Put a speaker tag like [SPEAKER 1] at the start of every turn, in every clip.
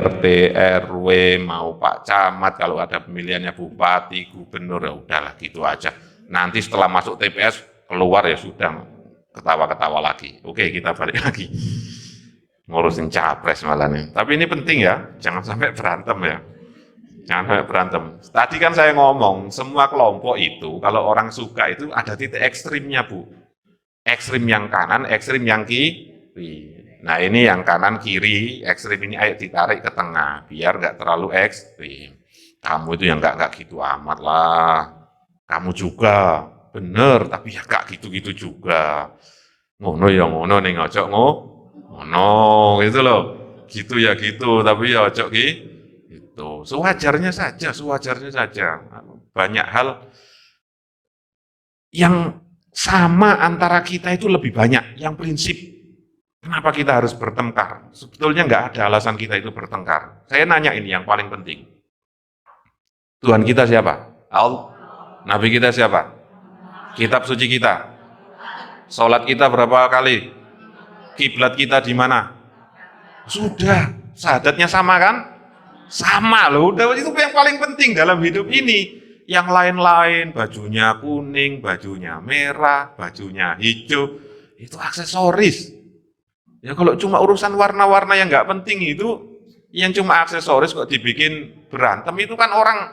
[SPEAKER 1] RT, RW, mau Pak Camat, kalau ada pemilihannya bupati, gubernur, ya udahlah gitu aja. Nanti setelah masuk TPS, keluar ya sudah, ketawa-ketawa lagi. Oke, kita balik lagi. Ngurusin capres malah nih. Tapi ini penting ya, jangan sampai berantem ya. Jangan sampai berantem. Tadi kan saya ngomong, semua kelompok itu, kalau orang suka itu ada titik ekstrimnya, Bu. Ekstrim yang kanan, ekstrim yang kiri. Nah ini yang kanan kiri, ekstrim ini ayo ditarik ke tengah, biar nggak terlalu ekstrim. Kamu itu yang nggak gitu amat lah. Kamu juga bener, tapi ya nggak gitu-gitu juga. Ngono ya ngono nih ngocok ngono gitu loh. Gitu ya gitu, tapi ya ojo gitu. Sewajarnya saja, sewajarnya saja. Banyak hal yang sama antara kita itu lebih banyak, yang prinsip. Kenapa kita harus bertengkar? Sebetulnya nggak ada alasan kita itu bertengkar. Saya nanya ini yang paling penting. Tuhan kita siapa? Allah. Nabi kita siapa? Kitab suci kita. Salat kita berapa kali? Kiblat kita di mana? Sudah, syahadatnya sama kan? Sama loh, udah itu yang paling penting dalam hidup ini. Yang lain-lain, bajunya kuning, bajunya merah, bajunya hijau, itu aksesoris. Ya kalau cuma urusan warna-warna yang nggak penting itu, yang cuma aksesoris kok dibikin berantem, itu kan orang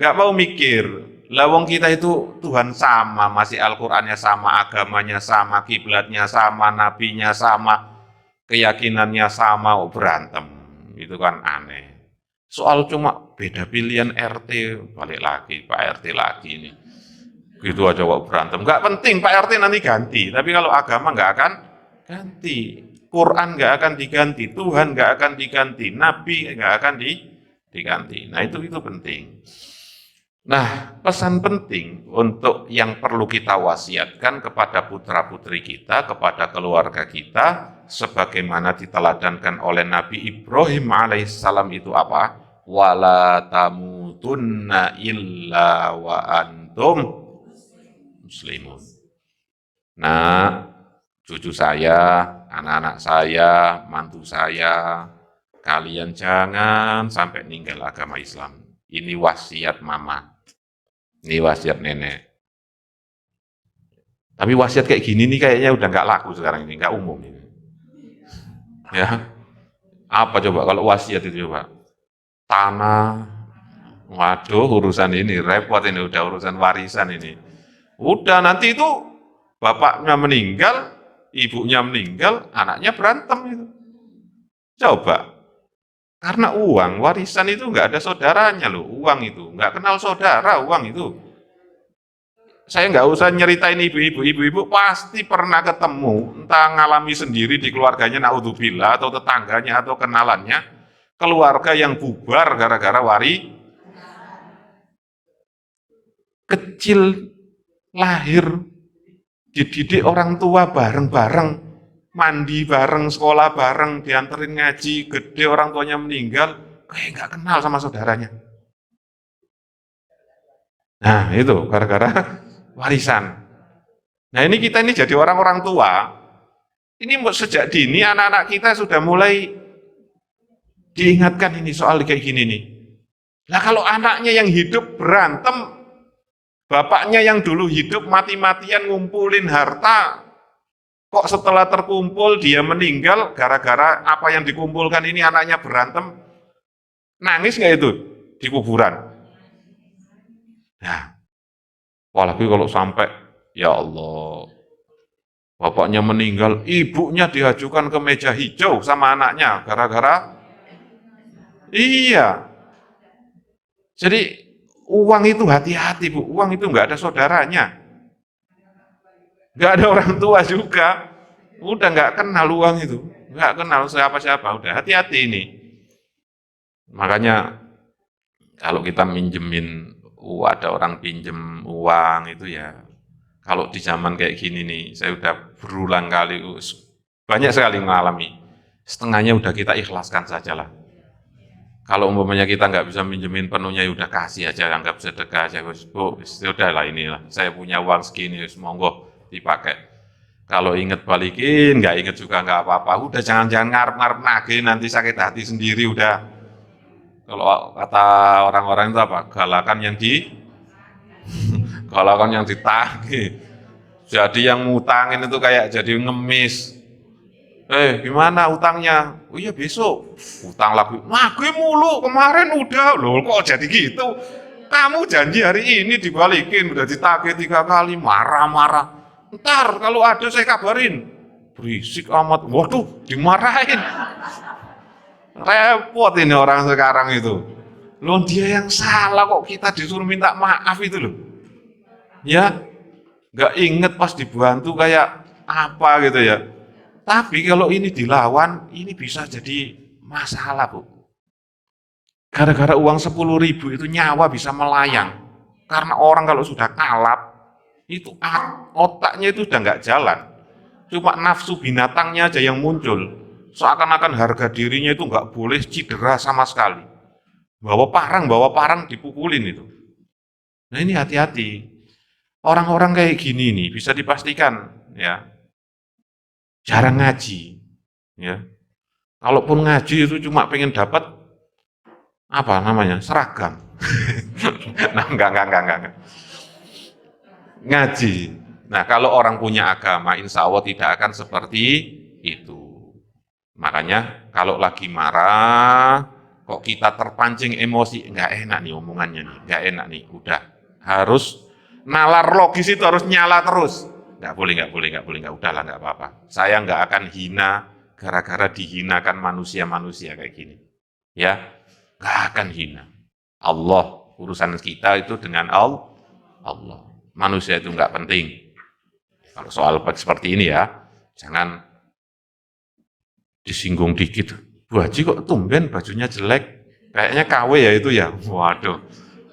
[SPEAKER 1] nggak mau mikir. Lawang kita itu Tuhan sama, masih Al-Qur'annya sama, agamanya sama, kiblatnya sama, nabinya sama, keyakinannya sama, berantem. Itu kan aneh. Soal cuma beda pilihan RT, balik lagi, Pak RT lagi ini. Gitu aja kok berantem. Nggak penting, Pak RT nanti ganti. Tapi kalau agama nggak akan ganti. Quran nggak akan diganti, Tuhan nggak akan diganti, Nabi nggak akan diganti. Nah itu penting. Nah pesan penting untuk yang perlu kita wasiatkan kepada putra-putri kita, kepada keluarga kita, sebagaimana diteladankan oleh Nabi Ibrahim alaihissalam itu apa? Wala tamutunna illa wa antum muslimun. Nah, cucu saya, anak-anak saya, mantu saya, kalian jangan sampai ninggal agama Islam. Ini wasiat mama, ini wasiat nenek. Tapi wasiat kayak gini nih kayaknya udah nggak laku sekarang ini, nggak umum ini. Ya, apa coba kalau wasiat itu coba? Tanah, waduh urusan ini repot ini, udah urusan warisan ini. Udah nanti itu bapaknya meninggal, ibunya meninggal, anaknya berantem itu. Coba, karena uang, warisan itu nggak ada saudaranya loh, uang itu. Nggak kenal saudara, uang itu. Saya nggak usah nyeritain ibu-ibu pasti pernah ketemu, entah ngalami sendiri di keluarganya, naudzubillah, atau tetangganya, atau kenalannya, keluarga yang bubar gara-gara kecil, lahir, dididik orang tua bareng-bareng, mandi bareng, sekolah bareng, dianterin ngaji, gede orang tuanya meninggal, kayak nggak kenal sama saudaranya. Nah itu gara-gara warisan. Nah ini kita ini jadi orang-orang tua, ini sejak dini anak-anak kita sudah mulai diingatkan ini soal kayak gini nih. Nah kalau anaknya yang hidup berantem, bapaknya yang dulu hidup mati-matian ngumpulin harta, kok setelah terkumpul dia meninggal gara-gara apa yang dikumpulkan ini anaknya berantem, nangis nggak itu di kuburan? Nah, apalagi kalau sampai, ya Allah, bapaknya meninggal, ibunya diajukan ke meja hijau sama anaknya gara-gara, iya. Jadi uang itu hati-hati Bu, uang itu nggak ada saudaranya, nggak ada orang tua juga, udah nggak kenal uang itu, nggak kenal siapa-siapa, udah hati-hati ini. Makanya kalau kita minjemin, ada orang pinjem uang itu ya, kalau di zaman kayak gini nih, saya udah berulang kali, banyak sekali mengalami, setengahnya udah kita ikhlaskan sajalah. Kalau umpamanya kita nggak bisa minjemin penuhnya, ya udah kasih aja, anggap sedekah aja, Bu, sudah lah inilah, saya punya uang segini, monggo dipakai. Kalau inget balikin, nggak inget juga nggak apa-apa. Udah jangan-jangan ngarep-ngarep nagih, nanti sakit hati sendiri, udah Kalau kata orang-orang itu apa? Galakan yang ditagih. Jadi yang ngutangin itu kayak jadi ngemis. Gimana utangnya? Oh iya besok. Utang lagi. Nagih mulu kemarin udah. Loh kok jadi gitu? Kamu janji hari ini dibalikin, udah ditagih 3 kali, marah-marah. Ntar kalau ada saya kabarin. Berisik amat. Waduh, dimarahin. Repot ini orang sekarang itu. Loh dia yang salah kok kita disuruh minta maaf itu loh. Ya, nggak inget pas dibantu kayak apa gitu ya. Tapi kalau ini dilawan, ini bisa jadi masalah bu. Gara-gara uang 10.000 itu nyawa bisa melayang. Karena orang kalau sudah kalap, itu otaknya itu udah nggak jalan. Cuma nafsu binatangnya aja yang muncul. Seakan-akan harga dirinya itu nggak boleh cedera sama sekali. Bawa parang dipukulin itu. Nah ini hati-hati. Orang-orang kayak gini nih bisa dipastikan ya jarang ngaji. Ya, kalaupun ngaji itu cuma pengen dapat apa namanya seragam. Nah enggak. Ngaji. Nah kalau orang punya agama, insya Allah tidak akan seperti itu. Makanya kalau lagi marah, kok kita terpancing emosi, nggak enak nih omongannya nih, nggak enak nih, udah harus nalar logis itu harus nyala terus. Nggak boleh, udahlah nggak apa-apa. Saya nggak akan hina gara-gara dihinakan manusia-manusia kayak gini. Ya, nggak akan hina. Allah, urusan kita itu dengan Allah. Manusia itu nggak penting. Kalau soal seperti ini ya, jangan disinggung dikit. Bu Haji kok tumben bajunya jelek, kayaknya KW ya itu ya. Waduh,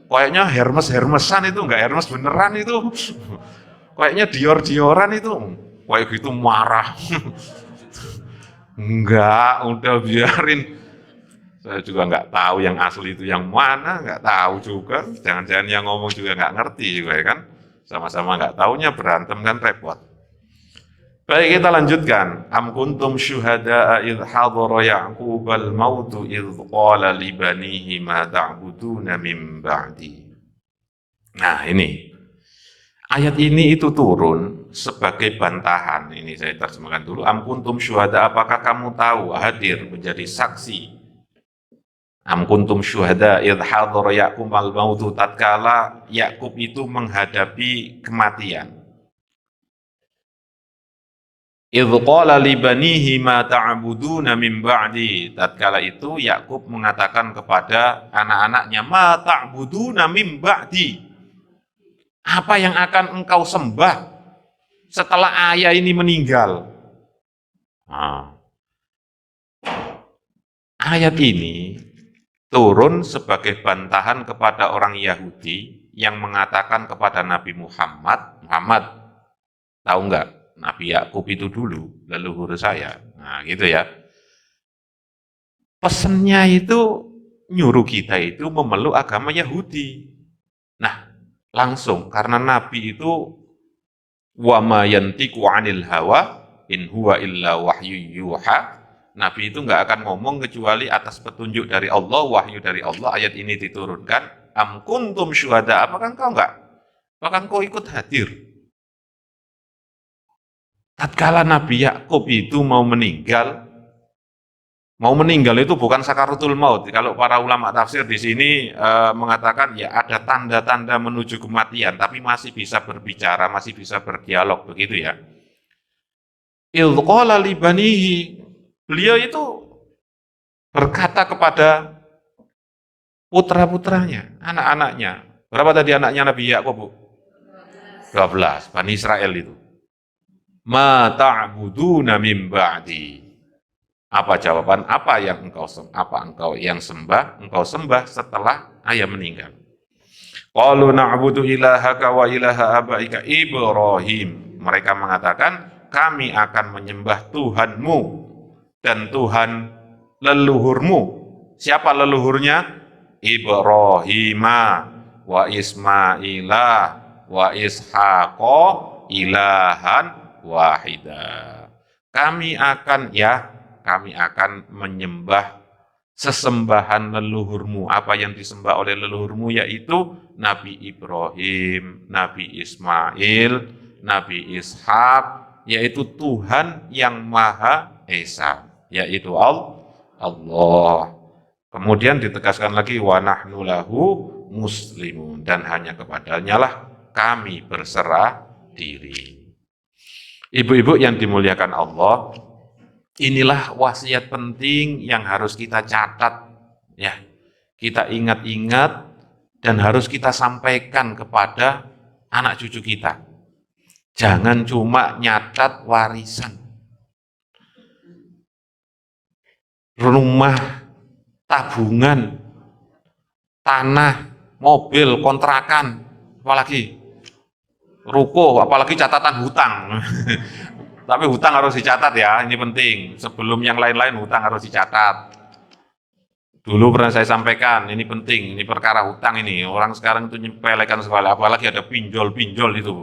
[SPEAKER 1] kayaknya Hermesan itu nggak Hermes beneran itu. Kayaknya Dioran itu, kayak gitu marah. Enggak, udah biarin. Saya juga nggak tahu yang asli itu yang mana, nggak tahu juga. Jangan-jangan yang ngomong juga nggak ngerti juga ya kan. Sama-sama nggak taunya berantem kan repot. Baik kita lanjutkan. Am kuntum syuhada'a idh hadara Ya'qubal mautu idh qala li banihi ma ta'buduna min ba'di. Nah ini ayat ini itu turun sebagai bantahan. Ini saya terjemahkan dulu. Am kuntum syuhada, apakah kamu tahu hadir menjadi saksi? Am kuntum syuhada idh hadara Ya'qubal mautu, tatkala Yakub itu menghadapi kematian. Idh qala li banihi ma ta'buduna min ba'di. Tatkala itu Yakub mengatakan kepada anak-anaknya, ma ta'buduna min ba'di. Apa yang akan engkau sembah setelah ayah ini meninggal? Nah, ayat ini turun sebagai bantahan kepada orang Yahudi yang mengatakan kepada Nabi Muhammad, tahu nggak? Nabi Yakub itu dulu leluhur saya. Nah, gitu ya. Pesennya itu nyuruh kita itu memeluk agama Yahudi. Nah, langsung karena Nabi itu wa ma yantiqu 'anil hawa in huwa illa wahyu yuha. Nabi itu nggak akan ngomong kecuali atas petunjuk dari Allah, wahyu dari Allah. Ayat ini diturunkan, am kuntum syuhada, apakah engkau enggak? Apakah engkau ikut hadir? Tatkala Nabi Yakub itu mau meninggal itu bukan sakaratul maut. Kalau para ulama tafsir di sini mengatakan ya ada tanda-tanda menuju kematian, tapi masih bisa berbicara, masih bisa berdialog begitu ya. Idh qala li banihi, beliau itu berkata kepada putra-putranya, anak-anaknya. Berapa tadi anaknya Nabi Yakub, Bu? 12, Bani Israel itu. Ma ta'buduna min ba'di. Apa jawaban? Apa yang engkau sembah setelah ayah meninggal? Qalu na'budu ilahaka wa ilaha abaika Ibrahim. Mereka mengatakan, kami akan menyembah Tuhanmu dan Tuhan leluhurmu. Siapa leluhurnya? Ibrahima wa Ismaila wa Ishaqa ilahan wahida. Kami akan menyembah sesembahan leluhurmu, apa yang disembah oleh leluhurmu, yaitu Nabi Ibrahim, Nabi Ismail, Nabi Ishak, yaitu Tuhan yang Maha Esa, yaitu Allah. Kemudian ditegaskan lagi, wa nahnu lahu muslimun, dan hanya kepadanya lah kami berserah diri. Ibu-ibu yang dimuliakan Allah, inilah wasiat penting yang harus kita catat, ya. Kita ingat-ingat dan harus kita sampaikan kepada anak cucu kita. Jangan cuma nyatat warisan, rumah, tabungan, tanah, mobil, kontrakan, apalagi ruko, apalagi catatan hutang. Tapi hutang harus dicatat ya, ini penting. Sebelum yang lain-lain hutang harus dicatat. Dulu pernah saya sampaikan, ini penting, ini perkara hutang ini. Orang sekarang itu nyepelekan sekali, apalagi ada pinjol-pinjol itu.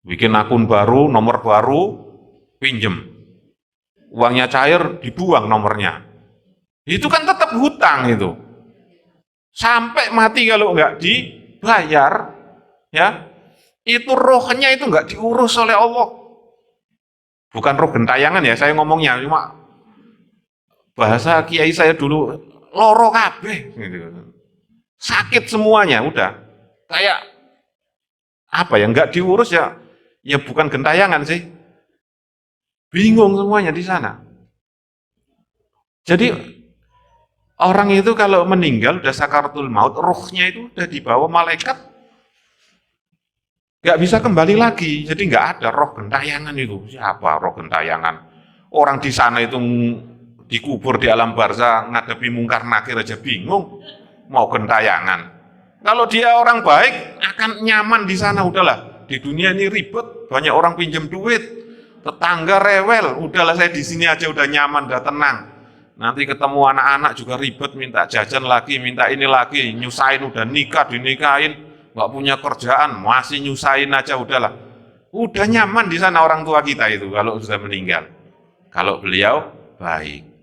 [SPEAKER 1] Bikin akun baru, nomor baru, pinjem. Uangnya cair, dibuang nomornya. Itu kan tetap hutang itu. Sampai mati kalau nggak dibayar, ya, itu rohnya itu nggak diurus oleh Allah. Bukan roh gentayangan ya, saya ngomongnya, cuma bahasa kiai saya dulu, loro kabeh, gitu. Sakit semuanya, udah. Kayak apa ya, nggak diurus ya, ya bukan gentayangan sih. Bingung semuanya di sana. Jadi orang itu kalau meninggal udah sakaratul maut, ruhnya itu udah dibawa malaikat, nggak bisa kembali lagi. Jadi nggak ada roh gentayangan itu. Siapa roh gentayangan? Orang di sana itu dikubur di alam barzah, ngadepi mungkar nakir aja bingung, mau gentayangan. Kalau dia orang baik akan nyaman di sana, udahlah. Di dunia ini ribet, banyak orang pinjam duit, tetangga rewel, udahlah saya di sini aja udah nyaman, udah tenang. Nanti ketemu anak-anak juga ribet, minta jajan lagi, minta ini lagi, nyusahin, udah nikah, dinikahin, nggak punya kerjaan, masih nyusahin aja, udahlah. Udah nyaman di sana orang tua kita itu kalau sudah meninggal. Kalau beliau baik.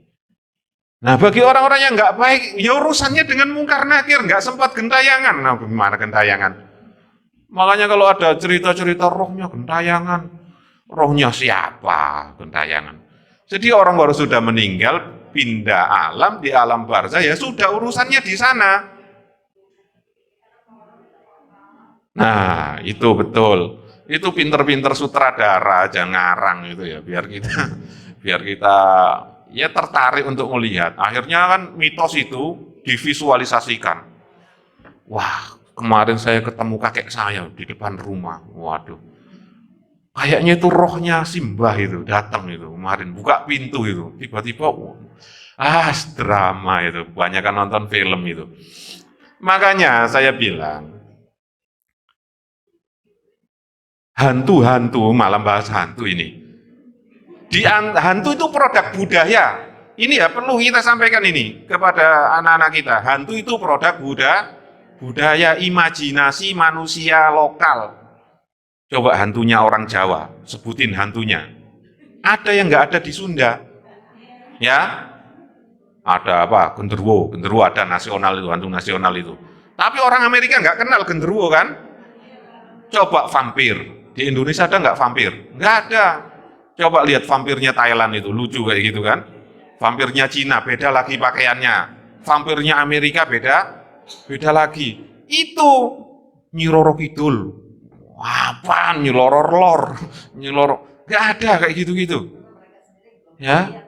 [SPEAKER 1] Nah, bagi orang-orang yang nggak baik, ya urusannya dengan mungkar nakir, nggak sempat gentayangan. Nah, gimana gentayangan? Makanya kalau ada cerita-cerita rohnya gentayangan, rohnya siapa gentayangan? Jadi orang baru sudah meninggal, pindah alam, di alam barzah, ya sudah urusannya di sana. Nah, itu betul. Itu pinter-pinter sutradara aja ngarang itu ya, biar kita ya tertarik untuk melihat. Akhirnya kan mitos itu divisualisasikan. Wah, kemarin saya ketemu kakek saya di depan rumah. Waduh, kayaknya itu rohnya Simbah itu datang itu kemarin buka pintu itu. Tiba-tiba, drama itu. Banyak kan nonton film itu. Makanya saya bilang, hantu-hantu, malam bahas hantu ini. Hantu itu produk budaya. Ini ya perlu kita sampaikan ini kepada anak-anak kita. Hantu itu produk budaya, imajinasi manusia lokal. Coba hantunya orang Jawa, sebutin hantunya. Ada yang nggak ada di Sunda, ya? Ada apa? Genderuwo ada nasional itu, hantu nasional itu. Tapi orang Amerika nggak kenal genderuwo kan? Coba vampir, di Indonesia ada nggak vampir? Nggak ada. Coba lihat vampirnya Thailand itu, lucu kayak gitu kan. Vampirnya Cina, beda lagi pakaiannya. Vampirnya Amerika, beda lagi. Itu Nyi Roro Kidul. Apa Nyi Loro, nggak ada kayak gitu-gitu. Ya,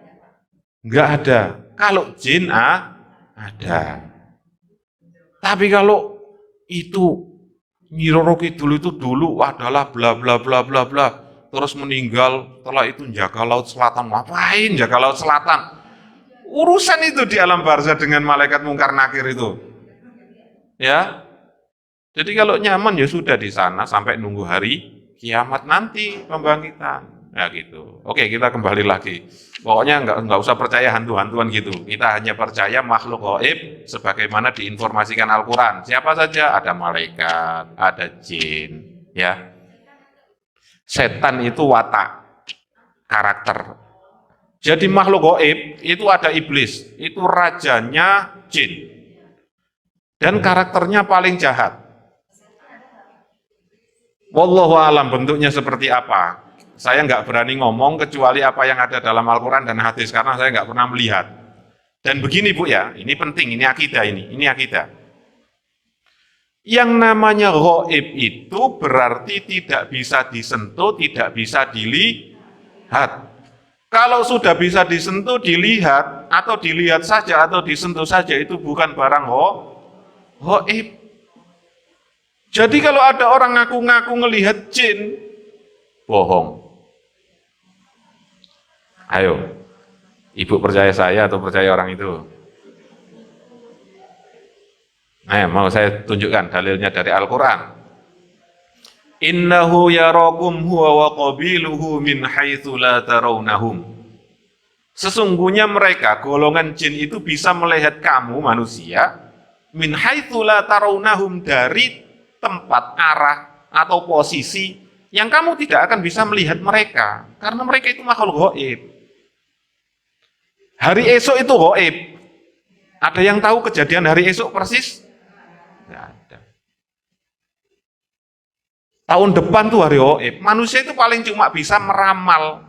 [SPEAKER 1] nggak ada. Kalau jin ada. Tapi kalau itu Nyi Roro Kidul itu dulu adalah bla bla bla bla bla, terus meninggal, setelah itu jaga laut selatan. Ngapain jaga laut selatan? Urusan itu di alam barzah dengan malaikat mungkar nakir itu. Ya. Jadi kalau nyaman ya sudah di sana sampai nunggu hari kiamat nanti pembangkitan. Ya gitu. Oke, kita kembali lagi. Pokoknya nggak usah percaya hantu-hantuan gitu. Kita hanya percaya makhluk gaib sebagaimana diinformasikan Al-Quran. Siapa saja, ada malaikat, ada jin, ya. Setan itu watak, karakter. Jadi makhluk gaib itu ada iblis, itu rajanya jin. Dan karakternya paling jahat. Wallahu alam bentuknya seperti apa. Saya nggak berani ngomong kecuali apa yang ada dalam Al-Quran dan hadis, karena saya nggak pernah melihat. Dan begini Bu ya, ini penting, ini akidah ini akidah. Yang namanya gaib itu berarti tidak bisa disentuh, tidak bisa dilihat. Kalau sudah bisa disentuh, dilihat, atau dilihat saja, atau disentuh saja, itu bukan barang gaib. Jadi kalau ada orang ngaku-ngaku ngelihat jin, bohong. Ayo, ibu percaya saya atau percaya orang itu? Nah, mau saya tunjukkan dalilnya dari Al-Quran. Innahu yarakum huwa wa qabiluhu min haitsu la tarawnahum. Sesungguhnya mereka, golongan jin itu bisa melihat kamu manusia min haitsu la tarawnahum, dari tempat, arah atau posisi yang kamu tidak akan bisa melihat mereka, karena mereka itu makhluk gaib. Hari esok itu gaib. Ada yang tahu kejadian hari esok persis? Tidak ada. Tahun depan tuh hari gaib. Manusia itu paling cuma bisa meramal,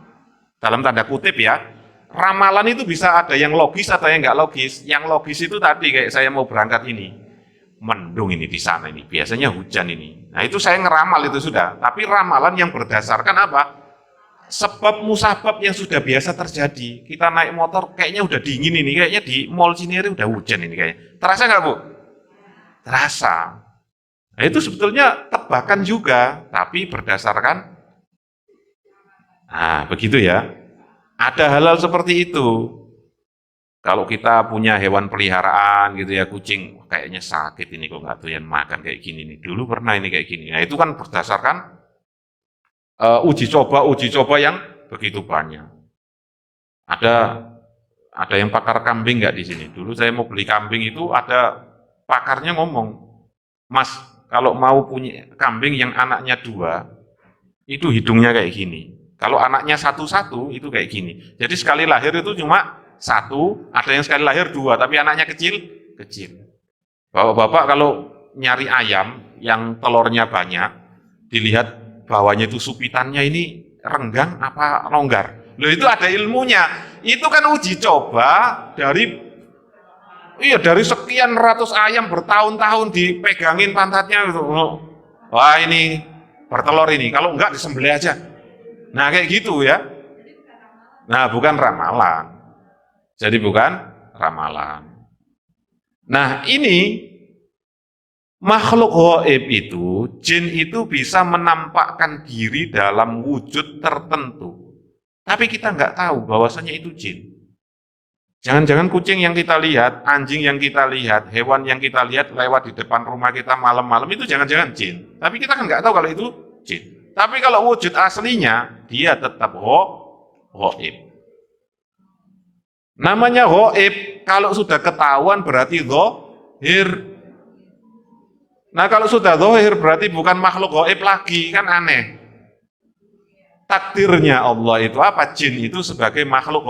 [SPEAKER 1] dalam tanda kutip ya. Ramalan itu bisa ada yang logis, ada yang nggak logis. Yang logis itu tadi kayak saya mau berangkat ini, mendung ini di sana ini, biasanya hujan ini. Nah itu saya ngeramal itu sudah. Tapi ramalan yang berdasarkan apa? Sebab musabab yang sudah biasa terjadi. Kita naik motor kayaknya udah dingin ini, kayaknya di Mall Cinere udah hujan ini kayaknya. Terasa nggak Bu? Terasa. Nah itu sebetulnya tebakan juga, tapi berdasarkan, nah begitu ya. Ada hal-hal seperti itu. Kalau kita punya hewan peliharaan gitu ya, kucing, kayaknya sakit ini kok nggak doyan makan kayak gini nih. Dulu pernah ini kayak gini. Nah itu kan berdasarkan uji coba yang begitu banyak. Ada yang pakar kambing nggak di sini? Dulu saya mau beli kambing itu ada pakarnya ngomong, Mas, kalau mau punya kambing yang anaknya 2, itu hidungnya kayak gini. Kalau anaknya 1-1 itu kayak gini. Jadi sekali lahir itu cuma 1, ada yang sekali lahir 2, tapi anaknya kecil. Bapak-bapak kalau nyari ayam yang telurnya banyak, dilihat bawahnya itu supitannya ini renggang apa longgar. Loh itu ada ilmunya. Itu kan uji coba dari sekian ratus ayam bertahun-tahun dipegangin pantatnya gitu. Wah ini bertelur ini, kalau enggak disembelih aja. Nah kayak gitu ya. Nah bukan ramalan. Jadi bukan ramalan. Nah ini makhluk gaib itu, jin itu bisa menampakkan diri dalam wujud tertentu. Tapi kita nggak tahu bahwasanya itu jin. Jangan-jangan kucing yang kita lihat, anjing yang kita lihat, hewan yang kita lihat lewat di depan rumah kita malam-malam itu jangan-jangan jin. Tapi kita kan nggak tahu kalau itu jin. Tapi kalau wujud aslinya, dia tetap gaib. Namanya gaib, kalau sudah ketahuan berarti zahir. Nah kalau sudah zahir berarti bukan makhluk gaib lagi, kan aneh. Takdirnya Allah itu apa? Jin itu sebagai makhluk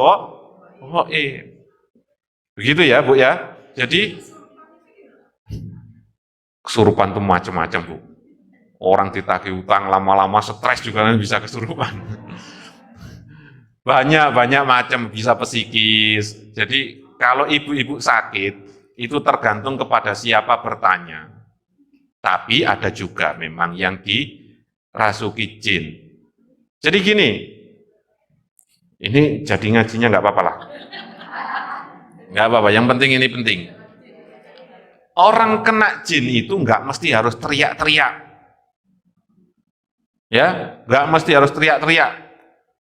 [SPEAKER 1] gaib. Begitu ya Bu ya. Jadi kesurupan itu macam-macam Bu. Orang ditagih utang lama-lama stres juga bisa kesurupan. Banyak macam, bisa psikis. Jadi kalau ibu-ibu sakit itu tergantung kepada siapa bertanya. Tapi ada juga memang yang dirasuki jin. Jadi gini, ini jadi ngajinya nggak apa-apa lah. Nggak apa-apa, yang penting ini penting. Orang kena jin itu nggak mesti harus teriak-teriak. Ya, nggak mesti harus teriak-teriak.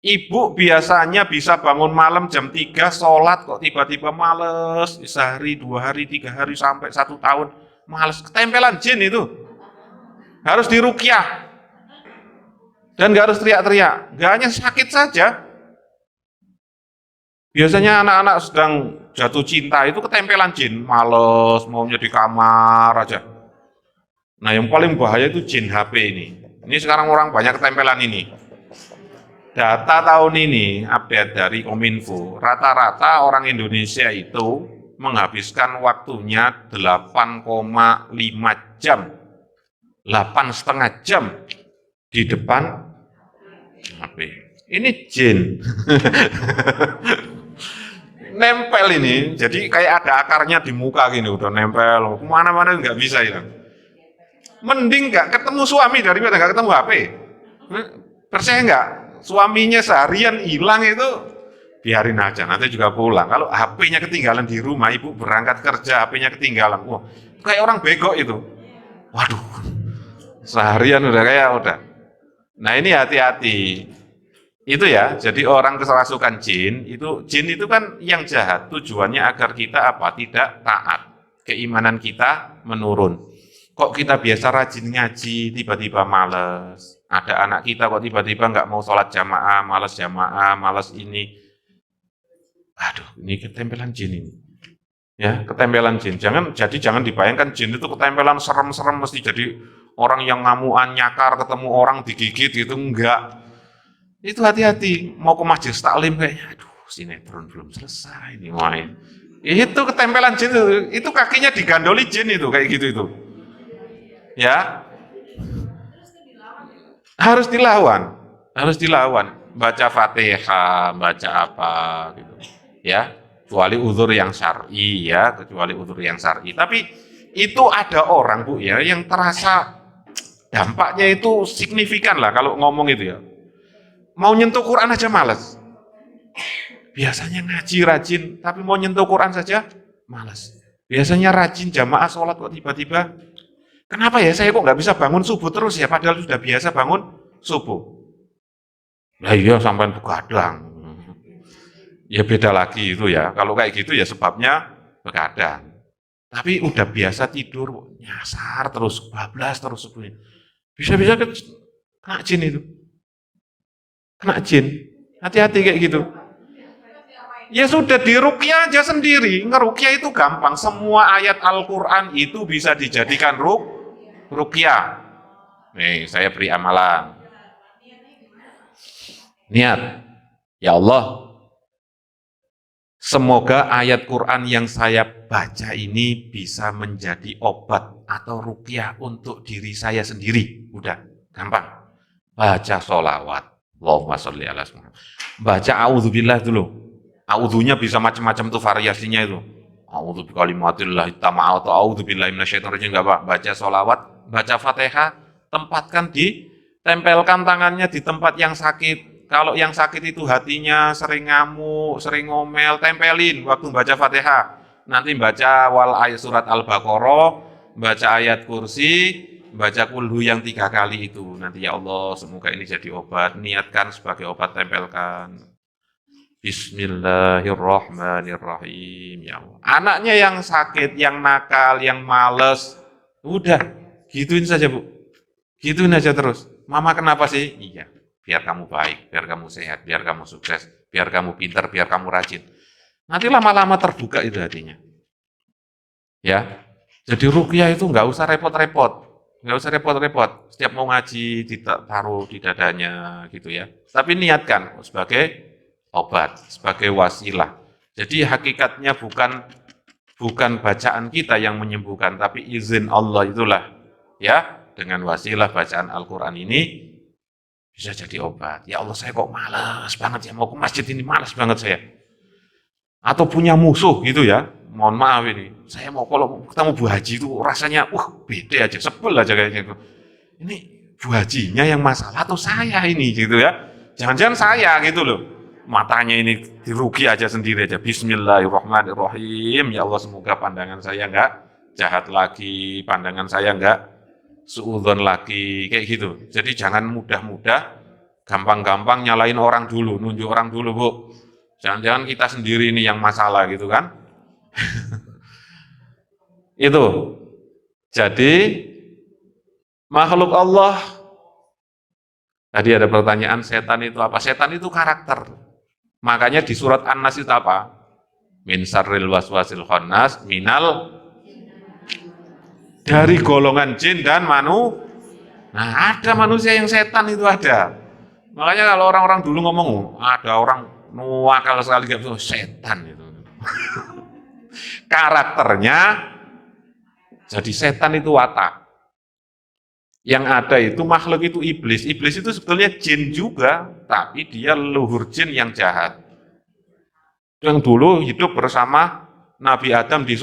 [SPEAKER 1] Ibu biasanya bisa bangun malam jam 3 sholat kok tiba-tiba males, sehari, 2 hari, 3 hari, sampai 1 tahun males. Ketempelan jin itu. Harus diruqyah. Dan nggak harus teriak-teriak, nggak hanya sakit saja. Biasanya anak-anak sedang jatuh cinta itu ketempelan jin, males, maunya di kamar aja. Nah yang paling bahaya itu jin HP ini. Ini sekarang orang banyak ketempelan ini. Data tahun ini, update dari Kominfo, rata-rata orang Indonesia itu menghabiskan waktunya 8,5 jam, 8,5 jam di depan HP. Ini jin. Nempel ini, jadi kayak ada akarnya di muka gini, udah nempel, kemana-mana nggak bisa hilang. Mending nggak ketemu suami daripada nggak ketemu HP. Percaya nggak? Suaminya seharian hilang itu, biarin aja, nanti juga pulang. Kalau HP-nya ketinggalan di rumah, ibu berangkat kerja, HP-nya ketinggalan, wah, kayak orang bego itu. Waduh, seharian udah kayak udah. Nah ini hati-hati. Itu ya, jadi orang kerasukan jin itu kan yang jahat, tujuannya agar kita apa? Tidak taat. Keimanan kita menurun. Kok kita biasa rajin ngaji, tiba-tiba males. Ada anak kita kok tiba-tiba nggak mau sholat jamaah, males ini. Aduh, ini ketempelan jin ini. Ya, ketempelan jin. Jangan dibayangkan jin itu ketempelan serem-serem mesti jadi orang yang ngamuan, nyakar, ketemu orang digigit gitu, enggak. Itu hati-hati, mau ke majelis taklim kayaknya, aduh sinetron belum selesai ini main. Itu ketempelan jin itu kakinya digandoli jin itu kayak gitu itu. Ya, harus dilawan, baca Fatihah, baca apa gitu. Ya, kecuali uzur yang syar'i ya, Tapi itu ada orang Bu ya yang terasa dampaknya itu signifikan lah kalau ngomong itu ya. Mau nyentuh Quran aja malas. Biasanya ngaji rajin, tapi mau nyentuh Quran saja malas. Biasanya rajin jamaah sholat kok tiba-tiba, kenapa ya saya kok nggak bisa bangun subuh terus ya, padahal sudah biasa bangun subuh. Nah iya sampai begadang. Ya beda lagi itu ya, kalau kayak gitu ya sebabnya begadang. Tapi udah biasa tidur, nyasar terus, bablas terus subuhnya. Bisa-bisa kena jin itu. Kena jin, hati-hati kayak gitu. Ya sudah diruqyah aja sendiri, ngeruqyah itu gampang. Semua ayat Al-Quran itu bisa dijadikan ruqyah. Nih, saya beri amalan. Niat, ya Allah, semoga ayat Quran yang saya baca ini bisa menjadi obat atau ruqyah untuk diri saya sendiri. Udah, gampang. Baca sholawat. Allahumma sholli ala Muhammad. Baca a'udzubillah dulu. A'udzunya bisa macam-macam tuh variasinya itu. A'udzu bikalimatillah tamma atau a'udzubillahi minasyaitonir rajim, enggak Pak. Baca sholawat, baca Fatihah, tempelkan tangannya di tempat yang sakit. Kalau yang sakit itu hatinya sering ngamuk, sering ngomel, tempelin waktu baca Fatihah. Nanti baca ayat surat Al-Baqarah, baca ayat kursi, baca kulhu yang 3 kali itu. Nanti ya Allah semoga ini jadi obat, niatkan sebagai obat, tempelkan. Bismillahirrahmanirrahim ya Allah. Anaknya yang sakit, yang nakal, yang males, udah gituin saja Bu, gituin aja terus. Mama kenapa sih? Iya, biar kamu baik, biar kamu sehat, biar kamu sukses, biar kamu pintar, biar kamu rajin. Nanti lama-lama terbuka itu hatinya. Ya, jadi ruqyah itu nggak usah repot-repot. Nggak usah repot-repot, setiap mau ngaji ditaruh di dadanya gitu ya. Tapi niatkan sebagai obat, sebagai wasilah. Jadi hakikatnya bukan bacaan kita yang menyembuhkan, tapi izin Allah itulah ya, dengan wasilah bacaan Al-Quran ini bisa jadi obat. Ya Allah saya kok malas banget ya, mau ke masjid ini malas banget saya. Atau punya musuh gitu ya, mohon maaf ini, saya mau kalau ketemu Bu Haji itu rasanya, beda aja, sebel aja kayaknya itu. Ini Bu Hajinya yang masalah atau saya ini gitu ya? Jangan-jangan saya gitu loh. Matanya ini dirugi aja sendiri aja. Bismillahirrahmanirrahim. Ya Allah semoga pandangan saya enggak jahat lagi, pandangan saya enggak suudzon lagi, kayak gitu. Jadi jangan mudah-mudah, gampang-gampang nyalain orang dulu, nunjuk orang dulu Bu. Jangan-jangan kita sendiri ini yang masalah gitu kan? Itu. Jadi makhluk Allah. Tadi ada pertanyaan, setan itu apa? Setan itu karakter. Makanya di surat An-Nas itu apa? Min syarril waswasil khannas minal, dari golongan jin dan Nah, ada manusia yang setan itu ada. Makanya kalau orang-orang dulu ngomong, ada orang nuwakal sekali gak bisa, setan itu. Karakternya jadi setan itu watak. Yang ada itu makhluk itu iblis. Iblis itu sebetulnya jin juga, tapi dia leluhur jin yang jahat. Yang dulu hidup bersama Nabi Adam di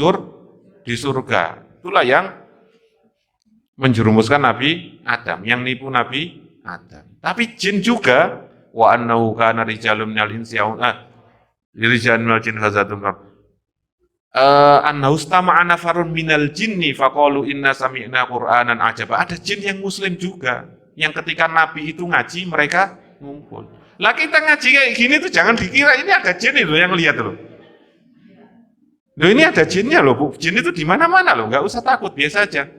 [SPEAKER 1] surga. Itulah yang menjerumuskan Nabi Adam, yang nipu Nabi Adam. Tapi jin juga, wa annahu kana rijalun minal insi rijalun minal jin fazatum annahu istama'a nafarun minal jinni faqalu inna sami'na qur'anan ajaba. Ada jin yang muslim juga, yang ketika Nabi itu ngaji mereka ngumpul. Lah kita ngaji kayak gini tuh jangan dikira ini ada jin itu yang lihat loh. Loh ini ada jinnya loh Bu. Jin itu di mana-mana loh, nggak usah takut, biasa aja.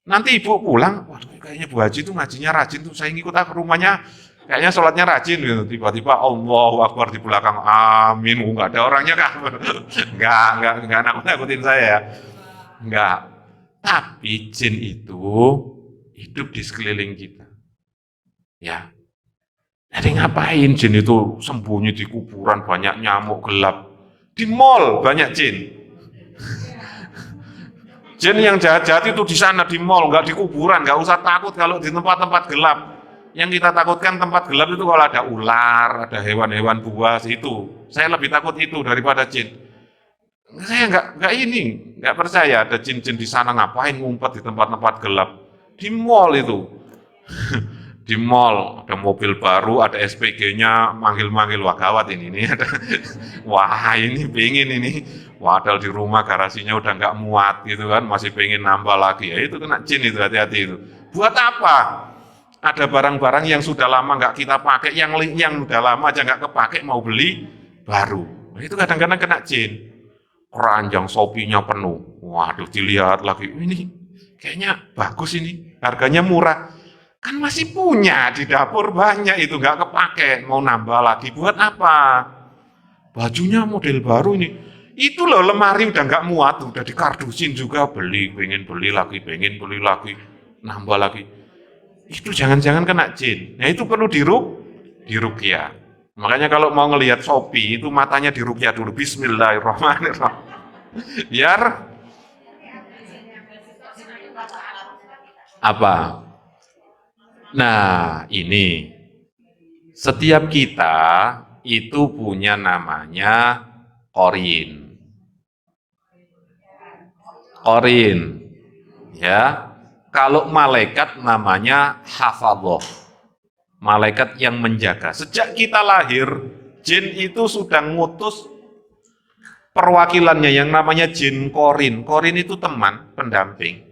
[SPEAKER 1] Nanti ibu pulang, waduh kayaknya Bu Haji tuh ngajinya rajin tuh, saya ngikut ke rumahnya, kayaknya sholatnya rajin gitu. Tiba-tiba Allahu Akbar di belakang, amin, nggak ada orangnya kan? Nggak nakut-nakutin saya ya. Nggak. Tapi jin itu hidup di sekeliling kita. Ya. Jadi ngapain jin itu sembunyi di kuburan, banyak nyamuk gelap. Di mall banyak jin. Jin yang jahat-jahat itu di sana di mall, nggak di kuburan, nggak usah takut kalau di tempat-tempat gelap. Yang kita takutkan tempat gelap itu kalau ada ular, ada hewan-hewan buas itu. Saya lebih takut itu daripada jin. Saya nggak percaya ada jin-jin di sana ngapain ngumpet di tempat-tempat gelap. Di mall itu. Di mall ada mobil baru, ada SPG-nya, manggil-manggil, wah gawat ini ada. Wah ini pengen ini. Padahal di rumah garasinya udah nggak muat gitu kan, masih pengen nambah lagi. Ya itu kena jin itu, hati-hati itu. Buat apa? Ada barang-barang yang sudah lama nggak kita pakai, yang udah lama aja nggak kepake mau beli baru. Nah, itu kadang-kadang kena jin. Keranjang Shopee-nya penuh. Waduh, dilihat lagi, ini kayaknya bagus ini, harganya murah. Kan masih punya di dapur banyak itu nggak kepake, mau nambah lagi. Buat apa? Bajunya model baru ini. Itu loh lemari udah nggak muat, udah dikardusin juga, pengen beli lagi, nambah lagi. Itu jangan-jangan kena jin. Nah itu perlu diruqyah. Makanya kalau mau ngelihat Shopee itu matanya diruqyah dulu. Bismillahirrahmanirrahim. Biar apa? Nah ini setiap kita itu punya namanya Qorin, ya. Kalau malaikat namanya hafadhoh, malaikat yang menjaga. Sejak kita lahir, jin itu sudah ngutus perwakilannya yang namanya jin Qorin. Qorin itu teman, pendamping.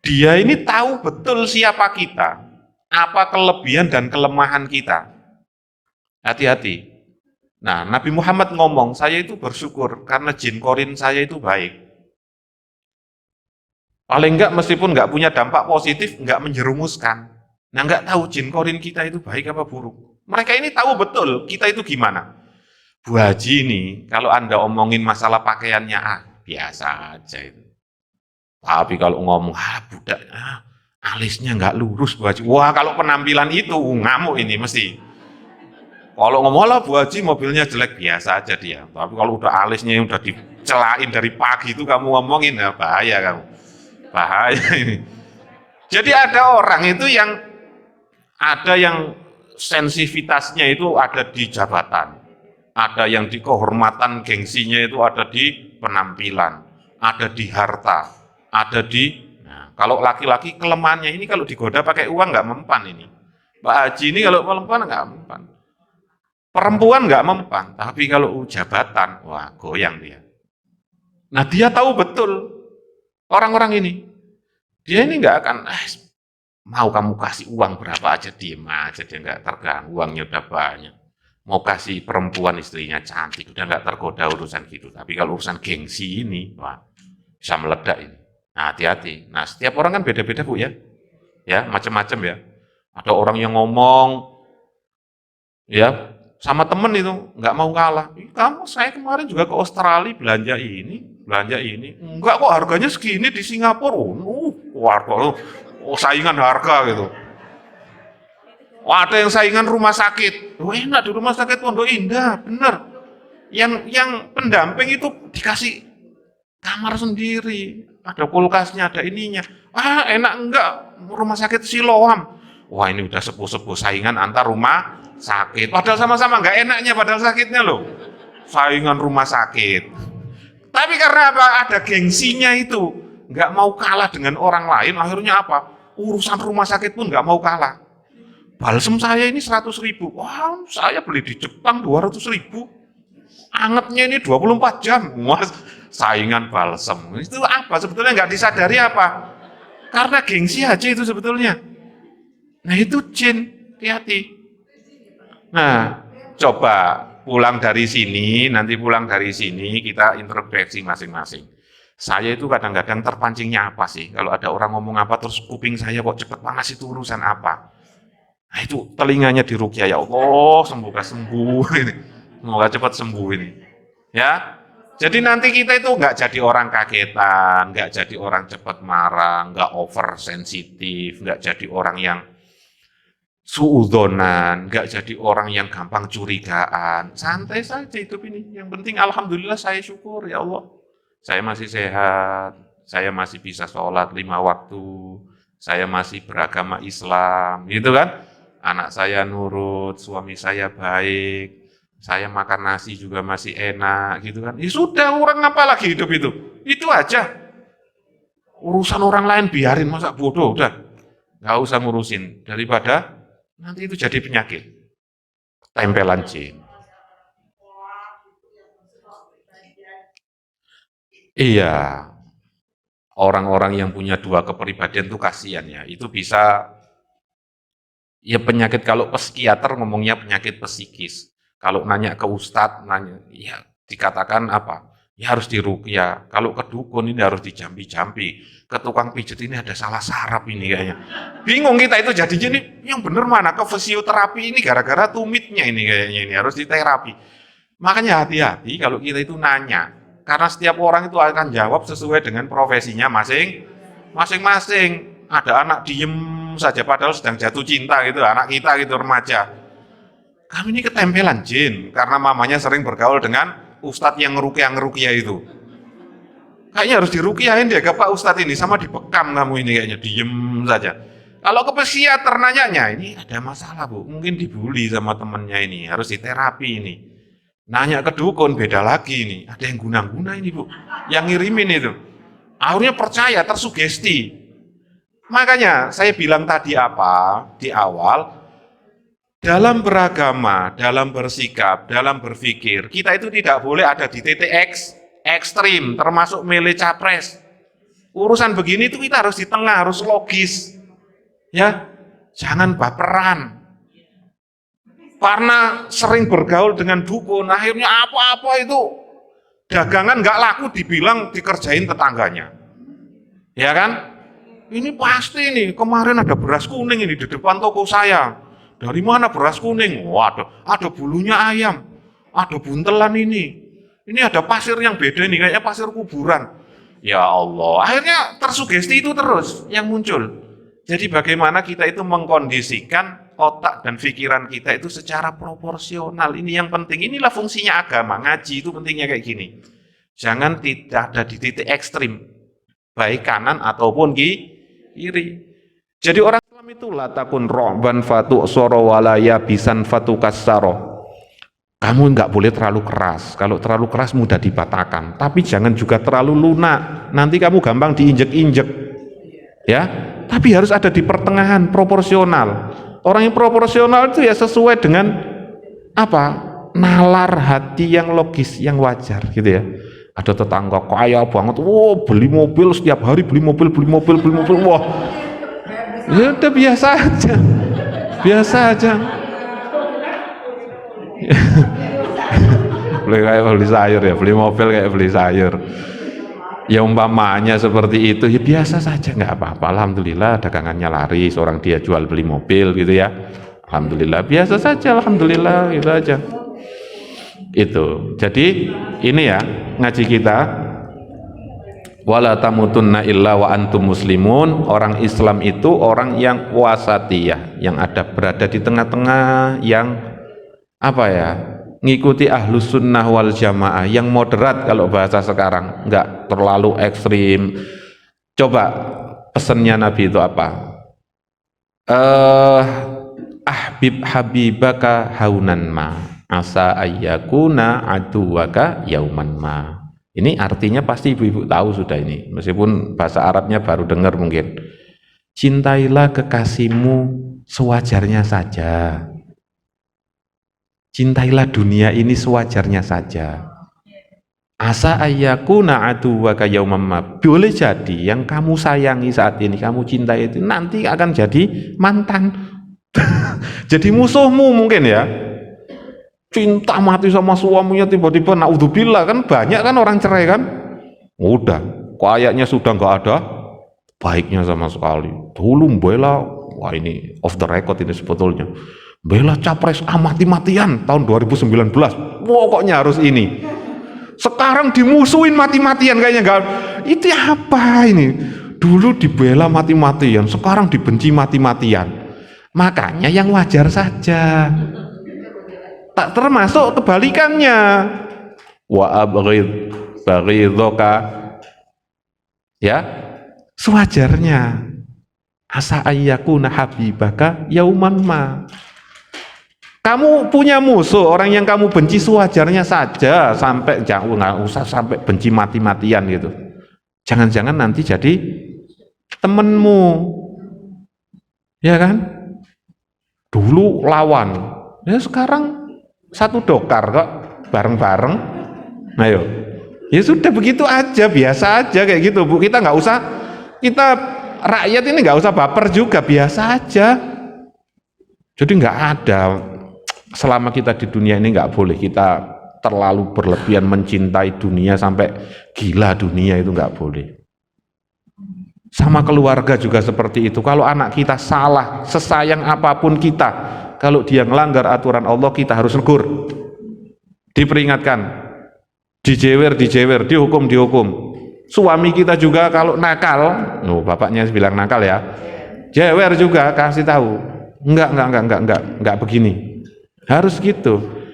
[SPEAKER 1] Dia ini tahu betul siapa kita, apa kelebihan dan kelemahan kita. Hati-hati. Nah, Nabi Muhammad ngomong, saya itu bersyukur karena jin Qorin saya itu baik. Paling enggak meskipun enggak punya dampak positif, enggak menjerumuskan. Nah, enggak tahu jin Qorin kita itu baik apa buruk. Mereka ini tahu betul kita itu gimana. Bu Haji ini, kalau Anda omongin masalah pakaiannya, biasa aja itu. Tapi kalau ngomong, budak, alisnya enggak lurus Bu Haji. Wah, kalau penampilan itu, ngamuk ini mesti. Kalau ngomong lah Bu Haji mobilnya jelek, biasa aja dia. Tapi kalau udah alisnya udah dicelain dari pagi itu kamu ngomongin, bahaya kamu. Bahaya ini. Jadi ada orang itu yang sensitivitasnya itu ada di jabatan, ada yang di kehormatan gengsinya itu ada di penampilan, ada di harta, ada di. Nah, kalau laki-laki kelemahannya ini kalau digoda pakai uang nggak mempan ini. Pak Haji ini kalau mempan nggak mempan. Perempuan nggak mempan, tapi kalau jabatan, wah goyang dia. Nah dia tahu betul orang-orang ini. Dia ini nggak akan, mau kamu kasih uang berapa aja, diem aja, dia nggak terganggu, uangnya udah banyak. Mau kasih perempuan istrinya cantik, udah nggak tergoda urusan gitu. Tapi kalau urusan gengsi ini, wah bisa meledak ini. Nah hati-hati. Nah setiap orang kan beda-beda Bu ya, macam-macam ya. Ada orang yang ngomong, ya sama temen itu nggak mau kalah. Saya kemarin juga ke Australia belanja ini, enggak kok harganya segini di Singapura. Saingan harga gitu. Wah, ada yang saingan rumah sakit. Oh, enak di rumah sakit Pondok Indah, bener. Yang pendamping itu dikasih kamar sendiri, ada kulkasnya, ada ininya. Ah, enak enggak rumah sakit Siloam. Wah, ini udah sepuh-sepuh saingan antar rumah sakit. Padahal sama-sama enggak enaknya, padahal sakitnya loh. Saingan rumah sakit. Tapi karena apa? Ada gengsinya itu. Enggak mau kalah dengan orang lain, akhirnya apa? Urusan rumah sakit pun enggak mau kalah. Balsem saya ini 100.000. Wah, saya beli di Jepang 200.000. Angetnya ini 24 jam. Mas, saingan balsem. Itu apa? Sebetulnya nggak disadari apa? Karena gengsi aja itu sebetulnya. Nah itu jin, hati-hati. Nah, coba pulang dari sini, nanti pulang dari sini kita introspeksi masing-masing. Saya itu kadang-kadang terpancingnya apa sih? Kalau ada orang ngomong apa terus kuping saya kok cepet panas, itu urusan apa? Nah itu telinganya diruqyah, ya Allah, semoga sembuh ini. Semoga cepat sembuh ini. Ya. Jadi nanti kita itu nggak jadi orang kagetan, nggak jadi orang cepat marah, nggak over sensitif, nggak jadi orang yang suudonan, nggak jadi orang yang gampang curigaan. Santai saja hidup ini. Yang penting alhamdulillah saya syukur, ya Allah. Saya masih sehat, saya masih bisa sholat 5 waktu, saya masih beragama Islam, gitu kan? Anak saya nurut, suami saya baik, saya makan nasi juga masih enak, gitu kan? Ya sudah, orang apa lagi hidup itu? Itu aja. Urusan orang lain biarin, masa bodoh, udah. Nggak usah ngurusin, daripada nanti itu jadi penyakit. Tempelan jin. Iya, orang-orang yang punya 2 kepribadian itu kasihan ya. Itu bisa, ya penyakit, kalau psikiater ngomongnya penyakit psikis. Kalau nanya ke ustadz, nanya, ya dikatakan apa? Ya harus diruqyah. Kalau ke dukun ini harus dijampi-jampi. Ke tukang pijet ini ada salah saraf ini kayaknya. Bingung kita itu jadinya nih, yang bener mana? Ke fisioterapi ini gara-gara tumitnya ini kayaknya, ini harus diterapi. Makanya hati-hati kalau kita itu nanya. Karena setiap orang itu akan jawab sesuai dengan profesinya masing-masing. Ada anak diem saja padahal sedang jatuh cinta gitu, anak kita gitu, remaja. Kami ini ketempelan jin karena mamanya sering bergaul dengan ustadz yang ngeruqyah itu. Kayaknya harus diruqyahin dia ke Pak Ustadz ini, sama dibekam kamu ini kayaknya, diem saja. Kalau ke psikiater nanyanya, ini ada masalah Bu, mungkin dibully sama temennya ini, harus diterapi ini. Nanya ke dukun beda lagi ini, ada yang guna-guna ini Bu, yang ngirimin itu. Akhirnya percaya, tersugesti. Makanya saya bilang tadi apa di awal, dalam beragama, dalam bersikap, dalam berpikir, kita itu tidak boleh ada di titik ekstrim, termasuk milih capres. Urusan begini itu kita harus di tengah, harus logis. Ya, jangan baperan. Karena sering bergaul dengan dukun, akhirnya apa-apa itu dagangan nggak laku dibilang dikerjain tetangganya. Ya kan? Ini pasti nih, kemarin ada beras kuning ini di depan toko saya. Dari mana beras kuning? Waduh, ada bulunya ayam, ada buntelan ini. Ini ada pasir yang beda nih, kayaknya pasir kuburan. Ya Allah, akhirnya tersugesti itu terus yang muncul. Jadi bagaimana kita itu mengkondisikan otak dan pikiran kita itu secara proporsional. Ini yang penting, inilah fungsinya agama, ngaji itu pentingnya kayak gini. Jangan tidak ada di titik ekstrim, baik kanan ataupun kiri. Jadi orang Islam itu la takun ro'ban fatu soro walaya bisan fatu kasaro. Kamu nggak boleh terlalu keras. Kalau terlalu keras mudah dipatahkan. Tapi jangan juga terlalu lunak. Nanti kamu gampang diinjek-injek. Ya, tapi harus ada di pertengahan, proporsional. Orang yang proporsional itu ya sesuai dengan apa? Nalar hati yang logis, yang wajar, gitu ya. Ada tetangga kaya banget, wow, beli mobil setiap hari, beli mobil, wah. Ya udah biasa aja, biasa aja. Beli sayur ya, beli mobil kayak beli sayur. Ya umpamanya seperti itu, ya biasa saja, nggak apa-apa. Alhamdulillah dagangannya laris, orang dia jual beli mobil gitu ya. Alhamdulillah biasa saja, alhamdulillah gitu aja. Itu. Jadi ini ya ngaji kita Wala tamutunna illa wa antum muslimun. Orang Islam itu orang yang wasatiyah, yang berada di tengah-tengah, yang apa ya, ngikuti ahlus sunnah wal jamaah, yang moderat kalau bahasa sekarang, enggak terlalu ekstrim. Coba pesannya Nabi itu apa? Ahbib habibaka haunan ma asa ayyakuna aduwaka yauman ma. Ini artinya pasti ibu-ibu tahu sudah ini, meskipun bahasa Arabnya baru dengar mungkin. Cintailah kekasihmu sewajarnya saja. Cintailah dunia ini sewajarnya saja. Asa ayyakuna aduwaka yauman ma. Boleh jadi yang kamu sayangi saat ini, kamu cintai itu nanti akan jadi mantan. Jadi musuhmu mungkin ya. Cinta mati sama suaminya tiba-tiba naudzubillah, kan banyak kan orang cerai kan. Udah kayaknya sudah nggak ada baiknya sama sekali. Dulu bela, wah ini off the record ini sebetulnya, bela capres mati-matian tahun 2019, pokoknya harus ini. Sekarang dimusuhin mati-matian kayaknya nggak. Itu apa ini? Dulu dibela mati-matian, sekarang dibenci mati-matian. Makanya yang wajar saja. Tak termasuk kebalikannya. Wa abghid baghidhaka, ya sewajarnya. Asa ayyakuna habibaka yauman ma. Kamu punya musuh, orang yang kamu benci sewajarnya saja, sampai jangan nggak usah sampai benci mati-matian gitu. Jangan-jangan nanti jadi temenmu, ya kan? Dulu lawan, ya sekarang satu dokar kok, bareng-bareng. Ayo, ya sudah begitu aja, biasa aja kayak gitu Bu. Kita nggak usah, kita rakyat ini nggak usah baper juga, biasa aja. Jadi nggak ada, selama kita di dunia ini nggak boleh kita terlalu berlebihan mencintai dunia sampai gila dunia, itu nggak boleh. Sama keluarga juga seperti itu. Kalau anak kita salah, sesayang apapun kita, kalau dia melanggar aturan Allah, kita harus negur, diperingatkan, dijewer, dihukum. Suami kita juga kalau nakal, bapaknya bilang nakal ya, jewer juga, kasih tahu, enggak begini, harus gitu.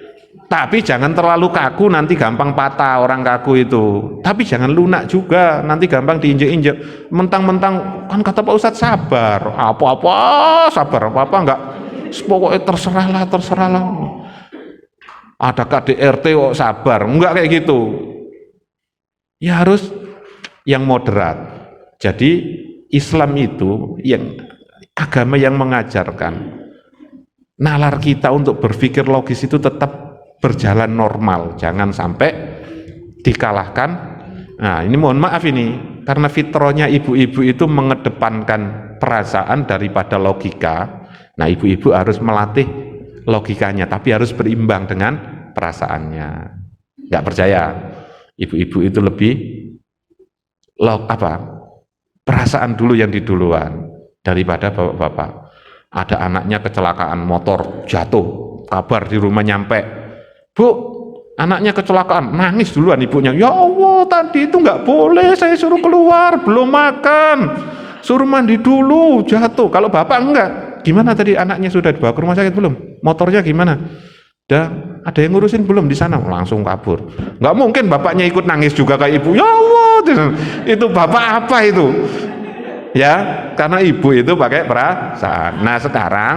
[SPEAKER 1] Tapi jangan terlalu kaku, nanti gampang patah orang kaku itu. Tapi jangan lunak juga, nanti gampang diinjek-injek. Mentang-mentang kan kata Pak Ustadz sabar, apa-apa sabar, apa-apa enggak. Pokoknya terserahlah. Ada KDRT kok sabar, enggak kayak gitu. Ya harus yang moderat. Jadi Islam itu yang agama yang mengajarkan nalar kita untuk berpikir logis itu tetap berjalan normal, jangan sampai dikalahkan. Nah ini mohon maaf ini, karena fitrahnya ibu-ibu itu mengedepankan perasaan daripada logika. Nah ibu-ibu harus melatih logikanya, tapi harus berimbang dengan perasaannya. Nggak percaya, ibu-ibu itu lebih perasaan dulu yang diduluan daripada bapak-bapak. Ada anaknya kecelakaan motor, jatuh, kabar di rumah nyampe, Bu, anaknya kecelakaan, nangis duluan ibunya. Ya Allah, tadi itu nggak boleh, saya suruh keluar, belum makan, suruh mandi dulu, jatuh. Kalau bapak enggak, gimana tadi anaknya sudah dibawa ke rumah sakit belum? Motornya gimana? Ada yang ngurusin belum di sana? Langsung kabur. Nggak mungkin bapaknya ikut nangis juga kayak ibu. Ya Allah, itu bapak apa itu? Ya, karena ibu itu pakai perasaan. Nah sekarang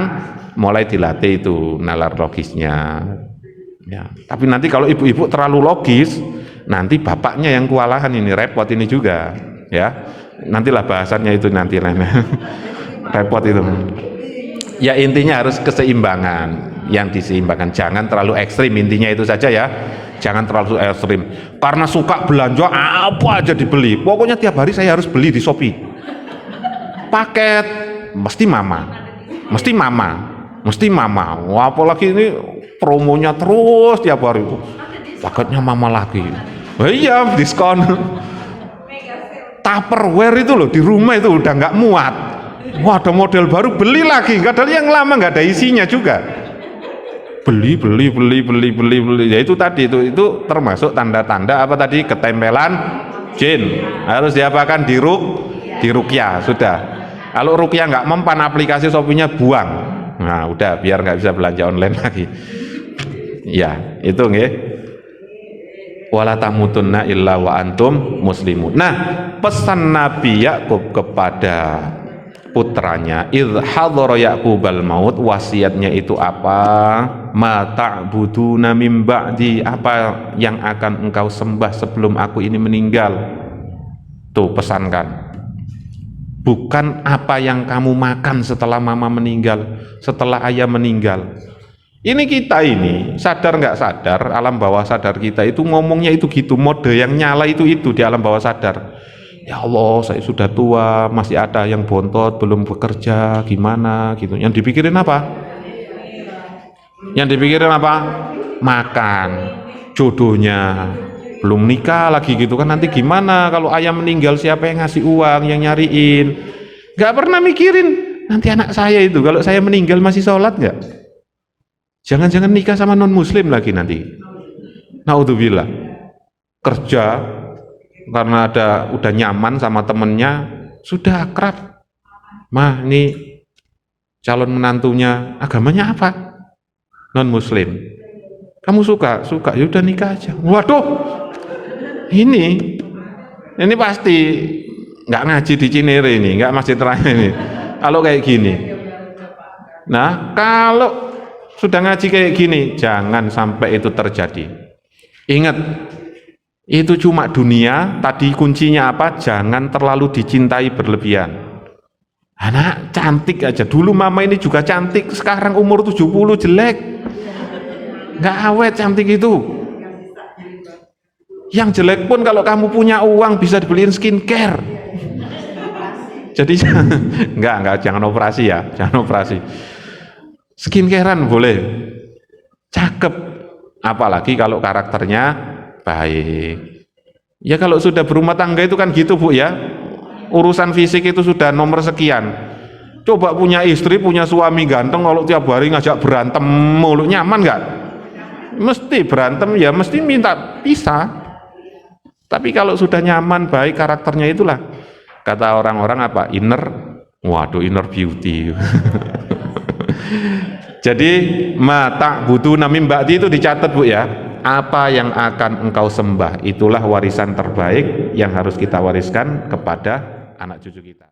[SPEAKER 1] mulai dilatih itu nalar logisnya. Ya, tapi nanti kalau ibu-ibu terlalu logis, nanti bapaknya yang kewalahan, ini repot ini juga, ya. Nantilah bahasannya itu nanti repot itu. Ya intinya harus keseimbangan, yang diseimbangkan, jangan terlalu ekstrim, intinya itu saja ya. Jangan terlalu ekstrim. Karena suka belanja apa aja dibeli. Pokoknya tiap hari saya harus beli di Shopee. Paket mesti mama. Wah, apalagi ini promonya terus tiap hari, paketnya mama lagi. Iya, diskon. Tupperware itu loh di rumah itu udah nggak muat. Wah, ada model baru, beli lagi. Kadang yang lama nggak ada isinya juga. Beli. Ya itu tadi itu termasuk tanda-tanda apa tadi, ketempelan jin, harus diapakan? Diruqyah, sudah. Kalau ruqyah nggak mempan, aplikasi Shopee-nya buang. Nah, udah, biar nggak bisa belanja online lagi. Ya, itu nggih. Wala tamutunna illa wa antum muslimun. Nah, pesan Nabi Yakub kepada putranya, idh hadhara Yaqubal maut, wasiatnya itu apa? Ma ta'buduna mim ba'di, apa yang akan engkau sembah sebelum aku ini meninggal. Tuh, pesankan. Bukan apa yang kamu makan setelah mama meninggal, setelah ayah meninggal. Ini kita ini, sadar nggak sadar, alam bawah sadar kita itu ngomongnya itu gitu, mode yang nyala itu di alam bawah sadar. Ya Allah, saya sudah tua, masih ada yang bontot, belum bekerja, gimana gitu. Yang dipikirin apa? Yang dipikirin apa? Makan, jodohnya, belum nikah lagi gitu kan, nanti gimana kalau ayah meninggal, siapa yang ngasih uang, yang nyariin. Nggak pernah mikirin, nanti anak saya itu kalau saya meninggal masih sholat nggak? Jangan-jangan nikah sama non muslim lagi nanti. Naudzubillah. Kerja karena udah nyaman sama temennya, sudah akrab. Mah, ini calon menantunya agamanya apa? Non muslim. Kamu suka? Suka. Ya udah nikah aja. Waduh. Ini pasti nggak ngaji di Cinere ini, nggak masjid terakhir ini. Kalau kayak gini. Nah, kalau sudah ngaji kayak gini, jangan sampai itu terjadi. Ingat, itu cuma dunia. Tadi kuncinya apa? Jangan terlalu dicintai berlebihan. Anak cantik aja, dulu mama ini juga cantik, sekarang umur 70 jelek, nggak awet cantik itu. Yang jelek pun kalau kamu punya uang bisa dibeliin skincare. Jadi jangan operasi ya, jangan operasi. Skincarean boleh, cakep, apalagi kalau karakternya baik. Ya kalau sudah berumah tangga itu kan gitu Bu ya, urusan fisik itu sudah nomor sekian. Coba punya istri, punya suami ganteng, kalau tiap hari ngajak berantem mulu, nyaman nggak? Mesti berantem ya, mesti minta pisah. Tapi kalau sudah nyaman, baik karakternya, itulah kata orang-orang apa? Inner beauty. Jadi mata butuh namim ba'di itu dicatat Bu ya. Apa yang akan engkau sembah, itulah warisan terbaik yang harus kita wariskan kepada anak cucu kita.